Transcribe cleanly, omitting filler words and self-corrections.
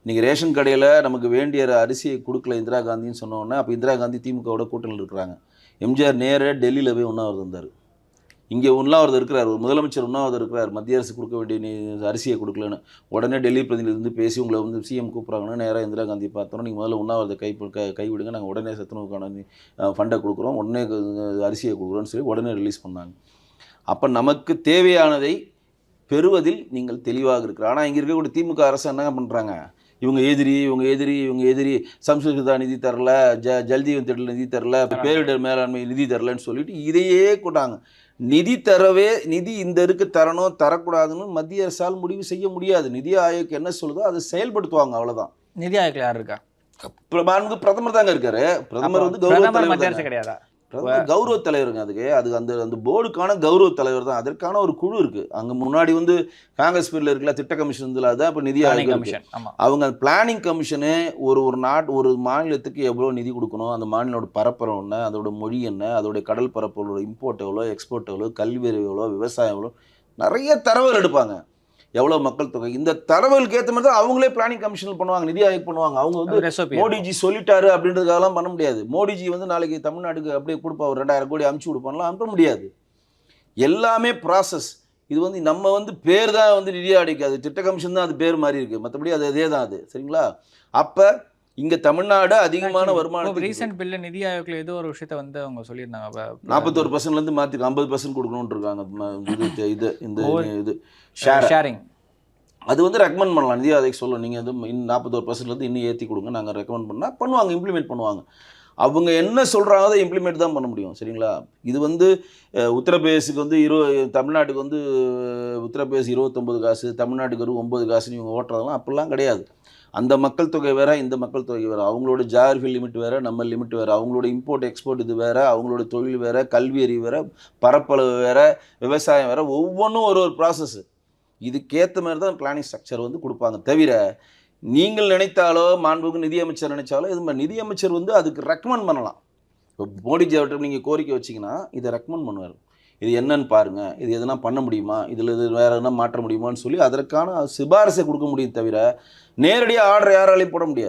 நீங்கள் ரேஷன் கடையில் நமக்கு வேண்டிய அரிசியை கொடுக்கல இந்திரா காந்தின்னு சொன்னோன்னே, அப்போ இந்திரா காந்தி திமுகவோட கூட்டணியில் இருக்கிறாங்க. எம்ஜிஆர் நேராக டெல்லியில் போய் உண்ணாவிரதம் இருந்தார். இங்கே உண்ணாவிரதம் இருக்கிறார், ஒரு முதலமைச்சர் உண்ணாவிரதம் இருக்கிறார், மத்திய அரசு கொடுக்க வேண்டிய அரிசியை கொடுக்கலன்னு. உடனே டெல்லி பிரதிநிதியிலிருந்து பேசி உங்களை வந்து சிஎம் கூப்பிட்றாங்கன்னா நேராக இந்திரா காந்தி பார்த்தோன்னா, நீங்கள் முதல்ல உண்ணாவிரத கைவிடுங்க, நாங்கள் உடனே சத்துணவுக்கான ஃபண்டை கொடுக்குறோம், உடனே அரிசியை கொடுக்குறோன்னு சொல்லி உடனே ரிலீஸ் பண்ணாங்க. அப்போ நமக்கு தேவையானதை பெறுவதில் நீங்கள் தெளிவாக இருக்கிற. ஆனால் இங்கே இருக்கக்கூடிய திமுக அரசு என்ன பண்ணுறாங்க, இவங்க எதிரி சம்ஸ்கிருதா நிதி தரல, ஜல்ஜீவன் திட்டத்தில் நிதி தரல, பேரிடர் மேலாண்மை நிதி தரலன்னு சொல்லிட்டு இதையே கூட்டாங்க. நிதி இந்த இருக்கு தரணும் தரக்கூடாதுன்னு மத்திய அரசால் முடிவு செய்ய முடியாது. நிதி ஆயோக் என்ன சொல்லுதோ அதை செயல்படுத்துவாங்க, அவ்வளோதான். நிதி ஆயோக்ல யார் இருக்கா? பிரதமர் தாங்க இருக்காரு. பிரதமர் வந்து கிடையாதா? கௌரவ தலைவருங்க. அது அந்த போர்டுக்கான கௌரவ தலைவர் தான். அதற்கான ஒரு குழு இருக்கு. அங்க முன்னாடி வந்து காங்கிரஸ் பேர்ல இருக்கல திட்ட கமிஷன் இருந்ததுல, அதான் இப்போ நிதி ஆயோக் கமிஷன். அவங்க பிளானிங் கமிஷனு ஒரு மாநிலத்துக்கு எவ்வளோ நிதி கொடுக்கணும், அந்த மாநிலோட பரப்பரம் என்ன, அதோட மொழி என்ன, அதோட கடல் பரப்போட இம்போர்ட் எவ்வளோ, எக்ஸ்போர்ட் எவ்வளோ, கல்வி அறிவு எவ்வளோ, விவசாயம் எவ்வளோ, நிறைய தரவுகள் எடுப்பாங்க. எவ்வளோ மக்கள் தொகை, இந்த தரவுகளுக்கு ஏற்ற மாதிரி தான் அவங்களே பிளானிங் கமிஷன் பண்ணுவாங்க, நிதி ஆயோக் பண்ணுவாங்க. அவங்க வந்து மோடிஜி சொல்லிட்டாரு அப்படின்றதுக்காகலாம் பண்ண முடியாது. மோடிஜி வந்து நாளைக்கு தமிழ்நாட்டுக்கு அப்படியே கொடுப்பா ஒரு 2000 கோடி அமுச்சு கொடுப்பாங்கலாம், அனுப்ப முடியாது. எல்லாமே ப்ராசஸ். இது வந்து நம்ம வந்து பேர் தான் வந்து நிதி ஆயோக், அது திட்ட கமிஷன் தான், அது பேர் மாதிரி இருக்குது, மற்றபடி அது அதே தான் அது. சரிங்களா? அப்போ இங்கே தமிழ்நாடு அதிகமான வருமானம். ரீசெண்ட் பில்ல நிதி ஆயோக்ல ஏதோ ஒரு விஷயத்தை வந்து அவங்க சொல்லியிருந்தாங்க, 41%லேருந்து மாற்றி 50% கொடுக்கணும்னு இருக்காங்க. இது ஷேரிங் அது வந்து ரெக்கமெண்ட் பண்ணலாம். நிதி ஆயோக் சொல்லும், நீங்கள் வந்து 41%லேருந்து இன்னும் ஏற்றி கொடுங்க, நாங்கள் ரெக்கமெண்ட் பண்ணால் பண்ணுவாங்க, இம்ப்ளிமெண்ட் பண்ணுவாங்க. அவங்க என்ன சொல்கிறாங்க அதை இம்ப்ளிமெண்ட் தான் பண்ண முடியும். சரிங்களா? இது வந்து உத்தரப்பிரதேசுக்கு வந்து தமிழ்நாட்டுக்கு வந்து உத்தரப்பிரதேசம் 29 காசு, தமிழ்நாட்டுக்கு 9 காசுன்னு இவங்க ஓட்டுறதெல்லாம் அப்படிலாம் கிடையாது. அந்த மக்கள் தொகை வேறு, இந்த மக்கள் தொகை வேறு, அவங்களோட ஜியாகிரபி லிமிட் வேறு, நம்ம லிமிட் வேறு, அவங்களோட இம்போர்ட் எக்ஸ்போர்ட் இது வேறு, அவங்களோட தொழில் வேறு, கல்வி அறிவு வேறு, பரப்பளவு வேறு, விவசாயம் வேறு, ஒவ்வொன்றும் ஒரு ப்ராசஸ்ஸு. இதுக்கேற்ற மாதிரி தான் பிளானிங் ஸ்ட்ரக்சர் வந்து கொடுப்பாங்க. தவிர நீங்கள் நினைத்தாலோ மாண்புக்கு நிதியமைச்சர் நினைச்சாலோ இது மாதிரி நிதியமைச்சர் வந்து அதுக்கு ரெக்கமெண்ட் பண்ணலாம். இப்போ மோடிஜி அவர்கிட்ட நீங்கள் கோரிக்கை வச்சிங்கன்னா இதை ரெக்கமெண்ட் பண்ணுவார். இது என்னன்னு பாருங்கள், இது எதனா பண்ண முடியுமா, இதில் இது வேறு எதனா மாற்ற முடியுமான்னு சொல்லி அதற்கான சிபாரிசை கொடுக்க முடியும். தவிர நேரடியாக ஆர்டர் யாராலையும் போட முடியாது.